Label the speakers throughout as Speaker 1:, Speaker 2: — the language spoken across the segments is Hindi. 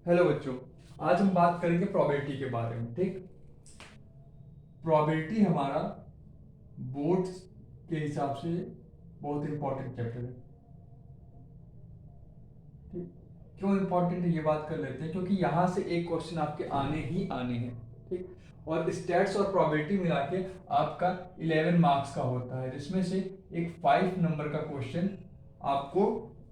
Speaker 1: हेलो बच्चों, आज हम बात करेंगे प्रोबेबिलिटी के बारे में। ठीक, प्रोबेबिलिटी हमारा बोर्ड्स के हिसाब से बहुत इंपॉर्टेंट चैप्टर है। ठीक, क्यों इंपॉर्टेंट है ये बात कर लेते हैं, क्योंकि यहाँ से एक क्वेश्चन आपके आने ही आने हैं। ठीक, और स्टैट्स और प्रोबेबिलिटी मिला के आपका 11 मार्क्स का होता है, जिसमें से एक 5 नंबर का क्वेश्चन आपको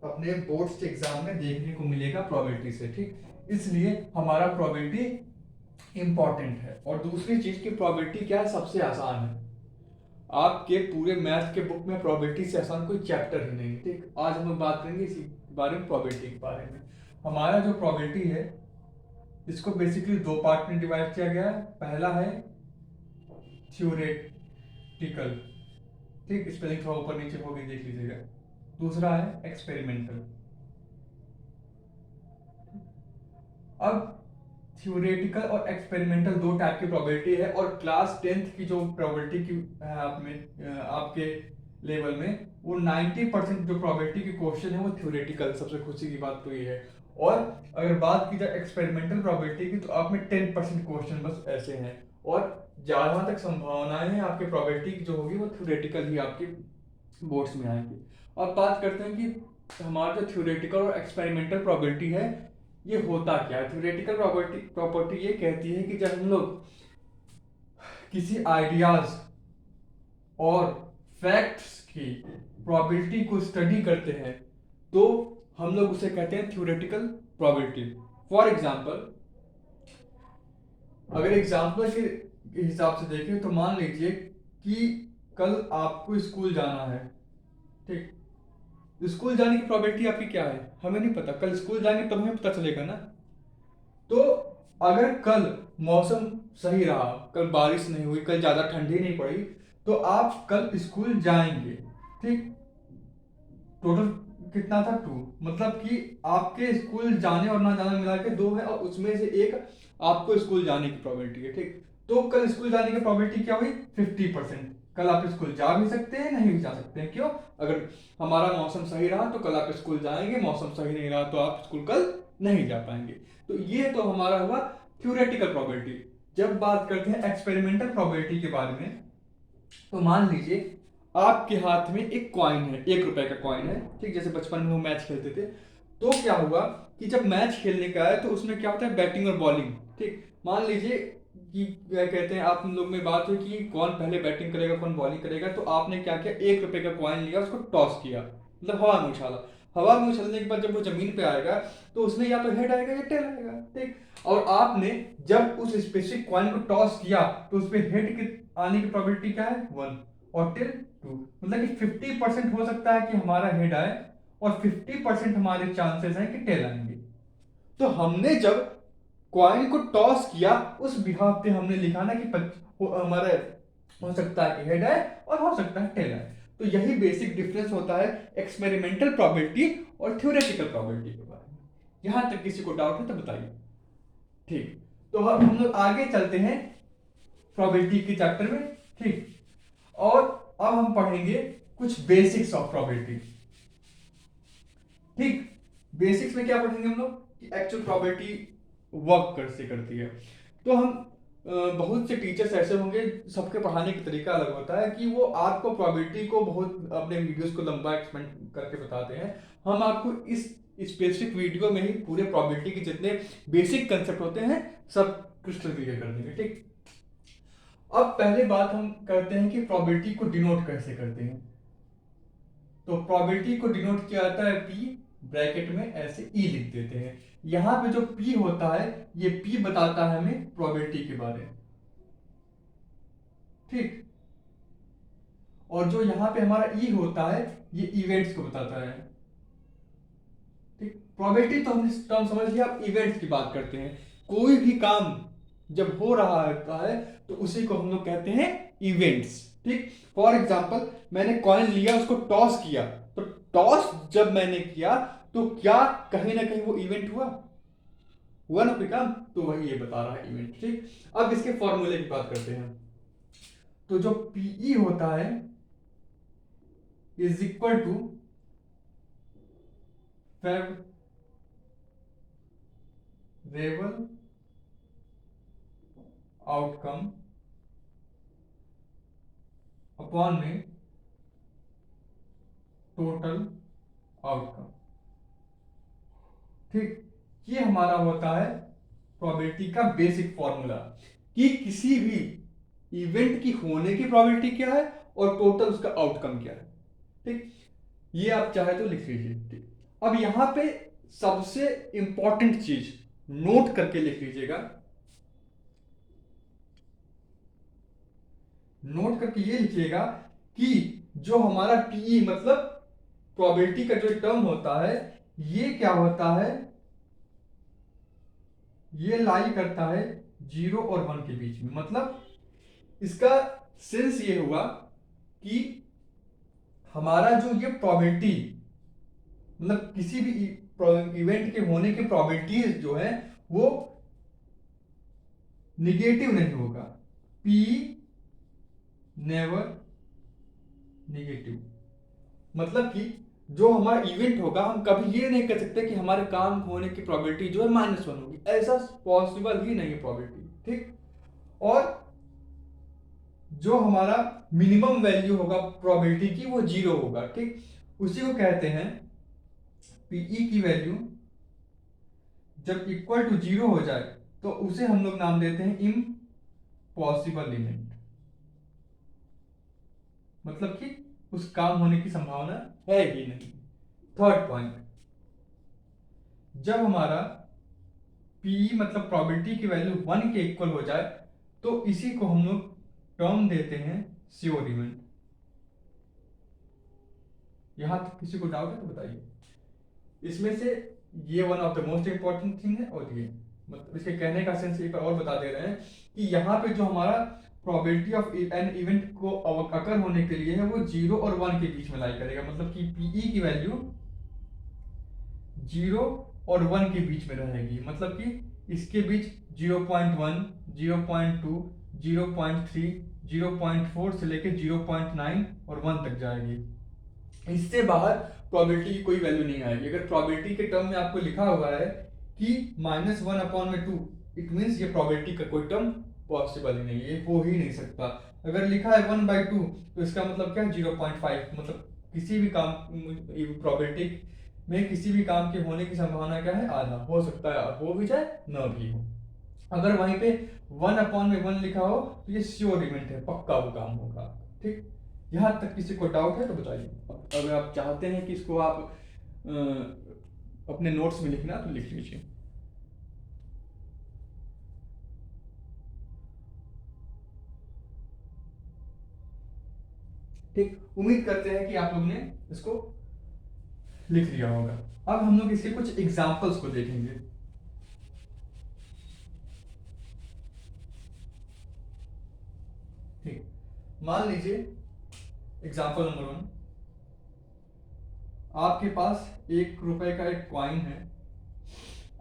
Speaker 1: अपने बोर्ड्स के एग्जाम में देखने को मिलेगा प्रोबेबिलिटी से। ठीक, इसलिए हमारा प्रोबेबिलिटी इंपॉर्टेंट है। और दूसरी चीज की प्रोबेबिलिटी क्या है, सबसे आसान है। आपके पूरे मैथ के बुक में प्रोबेबिलिटी से आसान कोई चैप्टर ही नहीं। ठीक, आज हम लोग बात करेंगे इसी बारे में, प्रोबेबिलिटी के बारे में। हमारा जो प्रोबेबिलिटी है, इसको बेसिकली दो पार्ट में डिवाइड किया गया है। पहला है थ्योरेटिकल, ठीक, स्पेलिंग थोड़ा ऊपर नीचे होगी, देख लीजिएगा। दूसरा है एक्सपेरिमेंटल। अब थ्योरेटिकल और एक्सपेरिमेंटल दो टाइप की प्रोबेबिलिटी है, और क्लास 10th की जो प्रोबेबिलिटी की है आप में आपके लेवल में, वो 90% जो प्रोबेबिलिटी की क्वेश्चन है वो थ्योरेटिकल। सबसे खुशी की बात तो ये है। और अगर बात की जाए एक्सपेरिमेंटल प्रोबेबिलिटी की, तो आप में 10% क्वेश्चन बस ऐसे हैं, और जहां तक संभावनाएं हैं आपके प्रोबेबिलिटी की जो होगी वो थ्योरेटिकल ही आपकी बोर्ड्स में आएंगी। अब बात करते हैं कि हमारा जो थ्योरेटिकल और एक्सपेरिमेंटल प्रोबेबिलिटी है, ये होता क्या है। थ्योरेटिकल प्रॉपर्टी ये कहती है कि जब हम लोग किसी आइडियाज और फैक्ट्स की प्रोबेबिलिटी को स्टडी करते हैं, तो हम लोग उसे कहते हैं थ्योरेटिकल प्रोबेबिलिटी। फॉर एग्जाम्पल, अगर एग्जाम्पल के हिसाब से देखें तो मान लीजिए कि कल आपको स्कूल जाना है। ठीक, स्कूल जाने की प्रोबेबिलिटी आपकी क्या है, हमें नहीं पता। कल स्कूल जाएंगे तब हमें पता चलेगा ना। तो अगर कल मौसम सही रहा, कल बारिश नहीं हुई, कल ज्यादा ठंडी नहीं पड़ी, तो आप कल स्कूल जाएंगे। ठीक, टोटल कितना था, 2। मतलब कि आपके स्कूल जाने और ना जाना मिला के 2 है, और उसमें से एक आपको स्कूल जाने की प्रोबेबिलिटी है। ठीक, तो कल स्कूल जाने की प्रोबेबिलिटी क्या हुई, 50%। कल आप स्कूल जा भी सकते हैं, नहीं भी जा सकते हैं। क्यों? अगर हमारा मौसम सही रहा तो कल आप स्कूल जाएंगे, मौसम सही नहीं रहा तो आप स्कूल कल नहीं जा पाएंगे। तो ये तो हमारा हुआ थ्योरेटिकल प्रोबेबिलिटी। जब बात करते हैं एक्सपेरिमेंटल प्रोबेबिलिटी के बारे में, तो मान लीजिए आपके हाथ में एक कॉइन है, 1 रुपए का कॉइन है। ठीक, जैसे बचपन में हम मैच खेलते थे, तो क्या हुआ कि जब मैच खेलने का है तो उसमें क्या होता है, बैटिंग और बॉलिंग। ठीक, मान लीजिए कि क्या कहते हैं, आप लोग में बात हुई कि कौन पहले बैटिंग करेगा कौन बॉलिंग करेगा, तो आपने क्या किया, 1 रुपए का कॉइन लिया, उसको टॉस किया, मतलब हवा में उछाला। हवा में उछलने के बाद जब वो जमीन पे आएगा, तो उसमें या तो हेड आएगा या टेल आएगा। ठीक, और आपने जब उस स्पेसिफिक कॉइन को टॉस किया, तो उस पर हेड के आने की प्रोबेबिलिटी क्या है, 1, और टेल 2। मतलब कि 50% हो सकता है कि हमारा हेड आए, और 50% हमारे चांसेस हैं कि टेल आएंगे। तो हमने जब कॉइन को टॉस किया, उस बिहाफ पे हमने लिखा ना कि हमारा हो सकता है कि हेड आए और हो सकता है टेल आए। तो यही बेसिक डिफरेंस होता है एक्सपेरिमेंटल प्रोबेबिलिटी और थ्योरेटिकल प्रोबेबिलिटी के बारे में। यहां तक किसी को डाउट है तो बताइए। ठीक, तो हम लोग आगे चलते हैं प्रोबेबिलिटी के चैप्टर में। ठीक, और अब हम पढ़ेंगे कुछ बेसिक्स ऑफ प्रोबेबिलिटी। ठीक, बेसिक्स में क्या पढ़ेंगे हम लोग कि एक्चुअल प्रोबेबिलिटी वर्क कैसे करती है। तो हम बहुत से टीचर्स ऐसे होंगे, सबके पढ़ाने का तरीका अलग होता है, कि वो आपको प्रोबेबिलिटी को बहुत अपने वीडियोस को लंबा एक्सपेंड करके बताते हैं। हम आपको इस स्पेसिफिक वीडियो में ही पूरे प्रोबेबिलिटी के जितने बेसिक कंसेप्ट होते हैं सब क्रिस्टल क्लियर कर देंगे। ठीक, अब पहले बात हम करते हैं कि प्रोबेबिलिटी को डिनोट कैसे करते हैं। तो प्रोबेबिलिटी को डिनोट किया जाता है पी, ब्रैकेट में ऐसे ई लिख देते हैं। यहां पे जो पी होता है, ये पी बताता है हमें प्रोबेबिलिटी के बारे में। ठीक, और जो यहां पे हमारा ई होता है, ये इवेंट्स को बताता है। ठीक, प्रोबेबिलिटी तो हम समझ लिया, अब इवेंट्स की बात करते हैं। कोई भी काम जब हो रहा होता है, तो उसी को हम लोग कहते हैं इवेंट्स। ठीक, फॉर एग्जाम्पल, मैंने कॉइन लिया, उसको टॉस किया, तो टॉस जब मैंने किया, तो क्या कहीं ना कहीं वो इवेंट हुआ, हुआ ना कोई काम, तो वही ये बता रहा है इवेंट। ठीक, अब इसके फॉर्मूले की बात करते हैं। तो जो पीई होता है is equal to fav favourable outcome upon में टोटल आउटकम। ठीक, ये हमारा होता है प्रोबेबिलिटी का बेसिक फॉर्मूला कि किसी भी इवेंट की होने की प्रोबेबिलिटी क्या है और टोटल उसका आउटकम क्या है। ठीक, ये आप चाहे तो लिख लीजिए। ठीक, अब यहां पे सबसे इंपॉर्टेंट चीज नोट करके लिख लीजिएगा, नोट करके ये लिखिएगा कि जो हमारा पीई मतलब प्रोबेबिलिटी का जो टर्म होता है, ये क्या होता है, ये लाई करता है 0 और 1 के बीच में। मतलब इसका सेंस ये हुआ कि हमारा जो ये प्रोबेबिलिटी मतलब किसी भी इवेंट के होने की प्रोबेबिलिटीज जो है वो निगेटिव नहीं होगा। पी नेवर निगेटिव, मतलब कि जो हमारा इवेंट होगा हम कभी ये नहीं कह सकते कि हमारे काम होने की प्रोबेबिलिटी जो है -1 होगी, ऐसा पॉसिबल ही नहीं है प्रोबेबिलिटी। ठीक, और जो हमारा मिनिमम वैल्यू होगा प्रोबेबिलिटी की वो 0 होगा। ठीक, उसी को कहते हैं पीई की वैल्यू जब इक्वल टू 0 हो जाए तो उसे हम लोग नाम देते हैं इम्पॉसिबल लिमिट, मतलब कि उस काम होने की संभावना है ही नहीं। थर्ड पॉइंट, जब हमारा पी मतलब प्रोबेबिलिटी की वैल्यू 1 के इक्वल हो जाए तो इसी को हम लोग टर्म देते हैं श्योर इवेंट। यहां तक किसी को डाउट है तो बताइए। इसमें से ये one of the most important thing है, और ये मतलब इसके कहने का सेंस एक बार और बता दे रहे हैं कि यहाँ पे जो हमारा प्रोबेबिलिटी ऑफ एन इवेंट को अकर होने के लिए है वो 0 और 1 के बीच में लाई करेगा। मतलब कि पीई की वैल्यू 0 और 1 के बीच में रहेगी, मतलब कि इसके बीच 0.1, 0.2, 0.3, 0.4 से लेके 0.9 और 1 तक जाएगी। इससे बाहर प्रोबेबिलिटी की कोई वैल्यू नहीं आएगी। अगर प्रोबेबिलिटी के टर्म में आपको लिखा हुआ है कि -1/2, इट मीन्स ये प्रोबेबिलिटी का कोई टर्म पॉसिबल ही नहीं है, ये हो ही नहीं सकता। अगर लिखा है 1/2 तो इसका मतलब क्या है 0.5, मतलब किसी भी काम प्रोबेबिलिटी में किसी भी काम के होने की संभावना क्या है, आधा। हो सकता है हो भी जाए न भी हो। अगर वहीं पे 1/1 लिखा हो तो ये श्योर इवेंट है, पक्का वो काम होगा। ठीक, यहां तक किसी को डाउट है तो बताइए। अगर आप चाहते हैं कि इसको आप अपने नोट्स में लिखना तो लिख लीजिए। ठीक, उम्मीद करते हैं कि आप लोग ने इसको लिख लिया होगा। अब हम लोग इसके कुछ एग्जाम्पल्स को देखेंगे। ठीक, मान लीजिए एग्जाम्पल नंबर 1, आपके पास 1 रुपए का एक कॉइन है।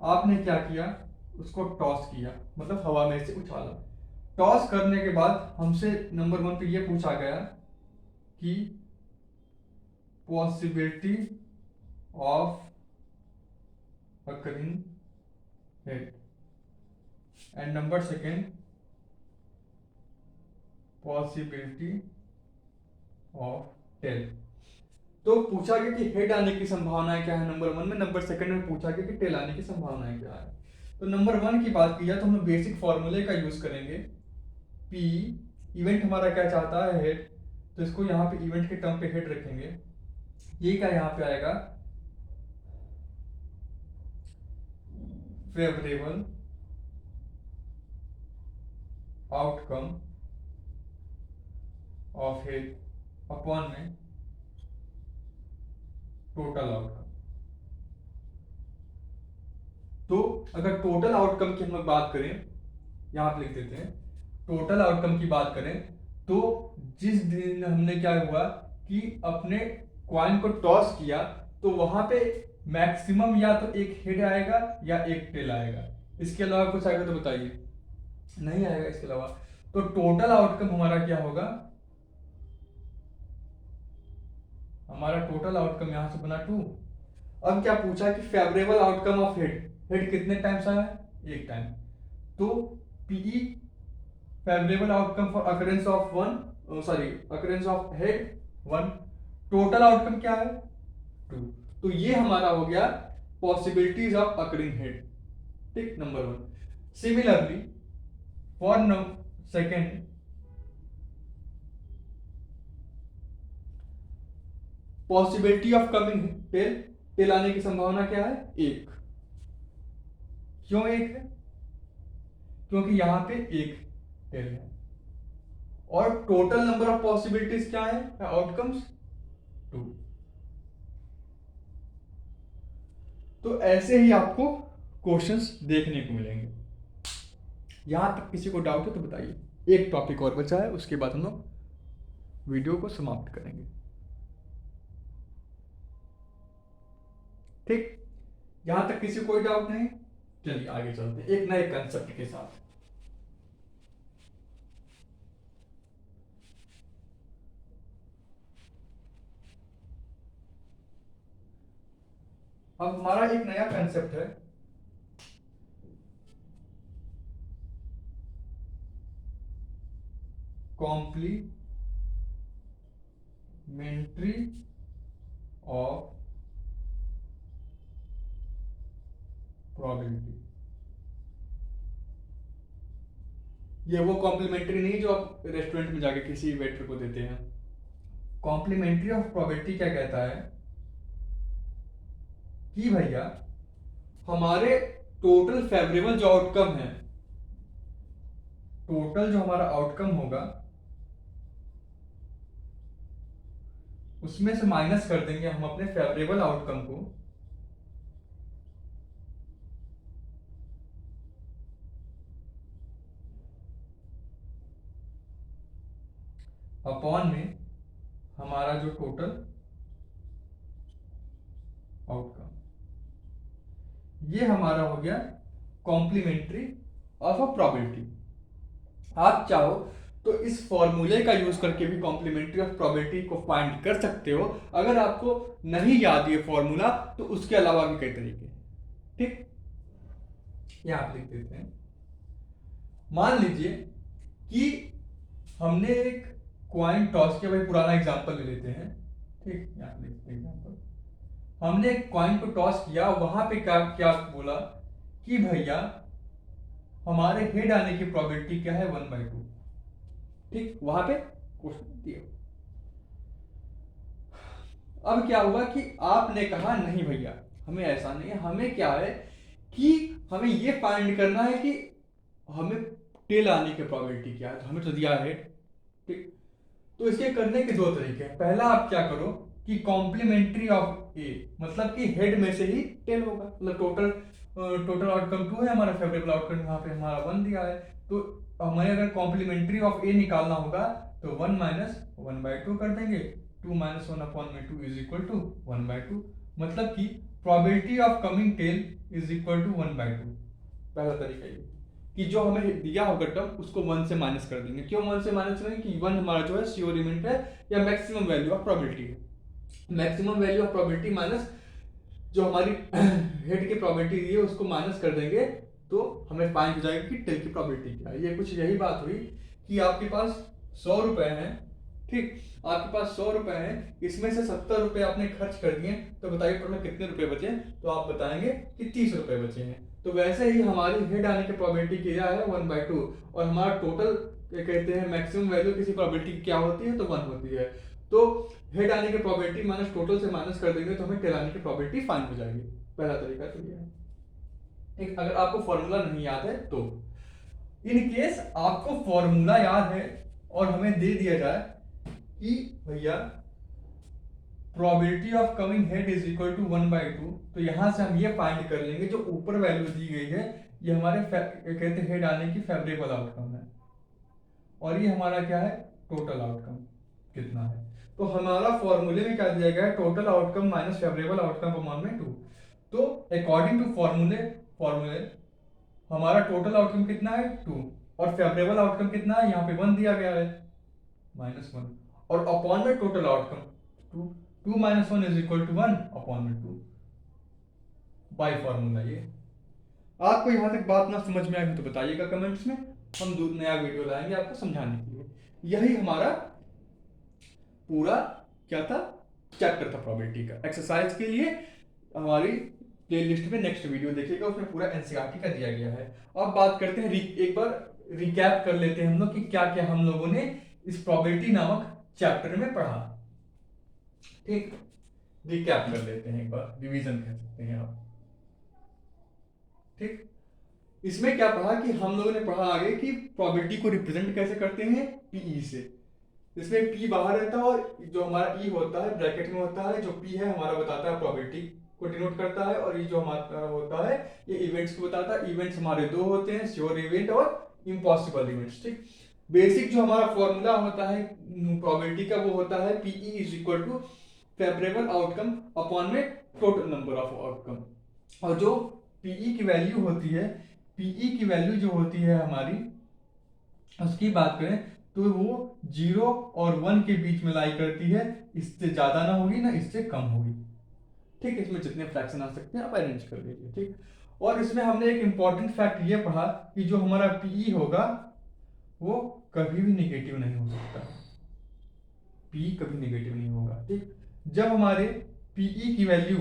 Speaker 1: आपने क्या किया, उसको टॉस किया, मतलब हवा में से उछाला। टॉस करने के बाद हमसे नंबर 1 पे ये पूछा गया कि possibility of occurring head, and number 2 possibility of tail। तो पूछा गया कि हेड आने की संभावनाएं क्या है नंबर 1 में, नंबर 2 में पूछा गया कि टेल आने की संभावनाएं क्या है। तो नंबर 1 की बात की जाए तो हम बेसिक फॉर्मूले का यूज करेंगे। पी इवेंट हमारा क्या चाहता है, हेड, तो इसको यहाँ पे इवेंट के टर्म पे हेड रखेंगे। ये क्या यहाँ पे आएगा, favourable outcome of head upon में टोटल आउटकम। तो अगर टोटल आउटकम की हम लोग बात करें, यहां पे लिख देते हैं, टोटल आउटकम की बात करें तो जिस दिन हमने क्या हुआ कि अपने कॉइन को टॉस किया तो वहां पे मैक्सिमम या तो एक हेड आएगा या एक टेल आएगा। इसके अलावा कुछ आएगा तो बताइए, नहीं आएगा इसके अलावा। तो टोटल आउटकम हमारा क्या होगा, हमारा टोटल आउटकम यहां से बना 2। अब क्या पूछा कि favourable outcome of head, head कितने टाइम्स आया है, एक टाइम। तो PE favourable outcome for occurrence of occurrence of head 1, total outcome क्या है 2। तो ये हमारा हो गया पॉसिबिलिटीज ऑफ अकरिंग हेड, ठीक, number 1। Similarly for second, possibility of coming tail, tail आने की संभावना क्या है 1। क्यों 1 है? क्योंकि यहां पे एक टेल है। और टोटल नंबर ऑफ पॉसिबिलिटीज क्या है आउटकम्स 2। तो ऐसे ही आपको क्वेश्चंस देखने को मिलेंगे। यहां तक किसी को डाउट है तो बताइए। एक टॉपिक और बचा है, उसके बाद हम लोग वीडियो को समाप्त करेंगे, ठीक। यहां तक किसी को कोई डाउट नहीं? चलिए आगे चलते हैं एक नए कंसेप्ट के साथ। अब हमारा एक नया कंसेप्ट है कॉम्प्लीमेंट्री ऑफ प्रोबेबिलिटी। ये वो कॉम्प्लीमेंट्री नहीं जो आप रेस्टोरेंट में जाके किसी वेटर को देते हैं। कॉम्प्लीमेंट्री ऑफ प्रोबेबिलिटी क्या कहता है कि भैया हमारे टोटल फेवरेबल जो आउटकम है, टोटल जो हमारा आउटकम होगा उसमें से माइनस कर देंगे हम अपने फेवरेबल आउटकम को अपॉन में हमारा जो टोटल आउटकम। ये हमारा हो गया कॉम्प्लीमेंट्री ऑफ अ प्रोबेबिलिटी। आप चाहो तो इस फॉर्मूले का यूज करके भी कॉम्प्लीमेंट्री ऑफ प्रोबेबिलिटी को फाइंड कर सकते हो। अगर आपको नहीं याद ये फॉर्मूला तो उसके अलावा भी कई तरीके हैं, ठीक। यहां आप लिख देते हैं। मान लीजिए कि हमने एक क्वाइन टॉस किया, भाई पुराना एग्जांपल ले लेते हैं, ठीक। यहां लिखते हैं एग्जांपल। हमने एक क्वाइन को टॉस किया, वहां पे क्या क्या बोला कि भैया हमारे हेड आने की प्रोबेबिलिटी क्या है 1/2, ठीक। वहां पे क्वेश्चन दिया। अब क्या हुआ कि आपने कहा नहीं भैया हमें ऐसा नहीं है, हमें क्या है कि हमें ये फाइंड करना है कि हमें टेल आने की प्रोबेबिलिटी क्या है। तो हमें तो दिया है, ठीक। तो इसके करने के दो तरीके हैं। पहला आप क्या करो कि कॉम्प्लीमेंट्री ऑफ ए, मतलब कि हेड में से ही टेल होगा, मतलब टोटल आउटकम 2 है हमारा, फेवरेबल आउटकम यहाँ पे हमारा 1 दिया है। तो हमें अगर कॉम्प्लीमेंट्री ऑफ ए निकालना होगा तो 1 माइनस 1/2 कर देंगे। 2 माइनस 1/2 इज इक्वल टू 1/2, मतलब कि probability of coming tail is equal to 1/2। पहला तरीका ये कि जो हमें दिया होगा टर्म उसको 1 से माइनस कर देंगे। क्यों 1 से माइनस करेंगे कि 1 हमारा जो है श्योर एलिमेंट है या मैक्सिमम वैल्यू ऑफ प्रोबेबिलिटी है। Maximum value of probability minus जो हमारी हेड की प्रोबेबिलिटी दी है उसको माइनस कर देंगे तो हमें फाइंड हो जाएगा कि टेल की प्रोबेबिलिटी क्या है। ये कुछ यही बात हुई कि आपके पास 100 रुपए हैं, ठीक। आपके पास 100 रुपए हैं, इसमें से 70 रुपए आपने खर्च कर दिए, तो बताइए टोटल कितने रुपए बचे? तो आप बताएंगे कि 30 रुपए बचे हैं। तो वैसे ही हमारी हेड आने की प्रोबेबिलिटी क्या है 1/2, और हमारा टोटल क्या कहते हैं मैक्सिमम वैल्यू किसी प्रोबेबिलिटी क्या होती है तो 1 होती है। तो हेड आने की प्रोबेबिलिटी माइनस टोटल से माइनस कर देंगे तो हमें टेल आने की प्रोबेबिलिटी फाइंड हो जाएगी। पहला तरीका तो ये है, ठीक। अगर आपको फॉर्मूला नहीं याद है तो, इन केस आपको फॉर्मूला याद है और हमें दे दिया जाए कि भैया probability of coming head is equal to 1/2, तो यहां से हम ये फाइंड कर लेंगे जो ऊपर वैल्यू दी गई है ये हमारे कहते हैं हेड आने की फेवरेबल आउटकम है, और ये हमारा क्या है टोटल आउटकम कितना है। तो हमारा फॉर्मूले में क्या दिया गया है total outcome minus favourable outcome upon में 2। तो अकॉर्डिंग टू फॉर्मूले हमारा टोटल आउटकम कितना है 2, और फेवरेबल आउटकम कितना है यहाँ पे 1 दिया गया है -1, और अपॉन में total outcome 2। 2 - 1 is equal to 1 upon में 2 बाय फॉर्मूला ये। आपको यहाँ तक बात ना समझ में आई हो तो बताइएगा कमेंट्स में, हम नया वीडियो लाएंगे आपको समझाने के लिए। यही हमारा पूरा क्या था, चैप्टर था प्रोबेबिलिटी का। एक्सरसाइज के लिए हमारी प्लेलिस्ट में नेक्स्ट वीडियो देखिएगा, उसमें पूरा एनसीईआरटी का दिया गया है। अब बात करते हैं, एक बार रिकैप कर लेते हैं हम लोग कि क्या क्या हम लोगों ने इस प्रोबेबिलिटी नामक चैप्टर में पढ़ा। ठीक, रिकैप कर लेते हैं एक बार, रिवीजन कह सकते हैं आप। ठीक, इसमें क्या पढ़ा कि हम लोगों ने पढ़ा आगे कि प्रोबेबिलिटी को रिप्रेजेंट कैसे करते हैं, पीई से। इसमें पी बाहर रहता है और जो हमारा ई होता है ब्रैकेट में होता है, जो पी है हमारा बताता है प्रोबेबिलिटी को डिनोट करता है, और ये जो हमारा होता है ये इवेंट्स को बताता है। इवेंट्स हमारे दो होते हैं, श्योर इवेंट और इम्पॉसिबल इवेंट्स। ठीक, बेसिक जो हमारा फॉर्मूला होता है प्रोबेबिलिटी का वो होता है PE is equal to favourable outcome upon में टोटल नंबर ऑफ आउटकम। और जो पीई की वैल्यू होती है, पीई की वैल्यू जो होती है हमारी, उसकी बात करें तो वो 0 और 1 के बीच में लाई करती है, इससे ज्यादा ना होगी ना इससे कम होगी। ठीक, इसमें जितने फ्रैक्शन आ सकते हैं आप अरेंज कर लीजिए। ठीक, और इसमें हमने एक इंपॉर्टेंट फैक्ट ये पढ़ा कि जो हमारा पीई होगा वो कभी भी नेगेटिव नहीं हो सकता, पी कभी नेगेटिव नहीं होगा। ठीक, जब हमारे पीई की वैल्यू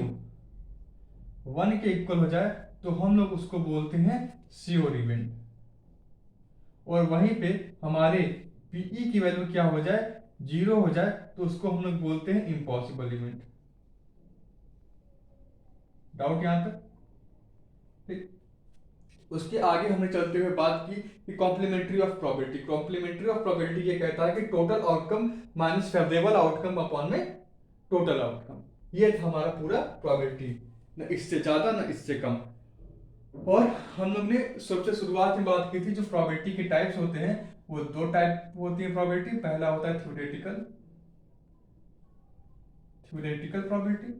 Speaker 1: 1 के इक्वल हो जाए तो हम लोग उसको बोलते हैं श्योर इवेंट, और वहीं पे हमारे पीई की वैल्यू क्या हो जाए, 0 हो जाए तो उसको हम लोग बोलते हैं इम्पॉसिबल इवेंट। डाउट यहां तक? ठीक, उसके आगे हमने चलते हुए बात की कि complementary of probability. Complementary of probability ये कहता है कि total outcome minus favourable outcome upon में टोटल आउटकम। ये था हमारा पूरा प्रोबेबिलिटी, न इससे ज्यादा न इससे कम। और हम लोग ने सबसे शुरुआत में बात की थी जो प्रोबेबिलिटी के टाइप्स होते हैं, वो दो टाइप होती है प्रोबेबिलिटी। पहला होता है थ्योरेटिकल प्रोबेबिलिटी,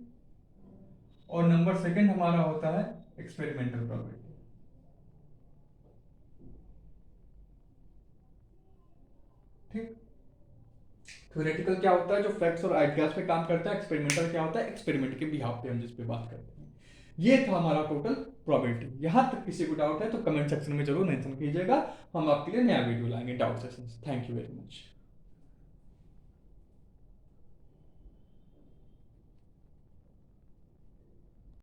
Speaker 1: और नंबर सेकंड हमारा होता है एक्सपेरिमेंटल प्रोबेबिलिटी। ठीक, थ्योरेटिकल क्या होता है, जो फैक्ट्स और आइडियाज पे काम करता है। एक्सपेरिमेंटल क्या होता है, एक्सपेरिमेंट के बिहाफ पे हम जिस पे बात करते हैं। ये था हमारा टोटल प्रोबेबिलिटी। यहां तक किसी को डाउट है तो कमेंट सेक्शन में जरूर मेंशन कीजिएगा, हम आपके लिए नया वीडियो लाएंगे doubt sessions. Thank you very much.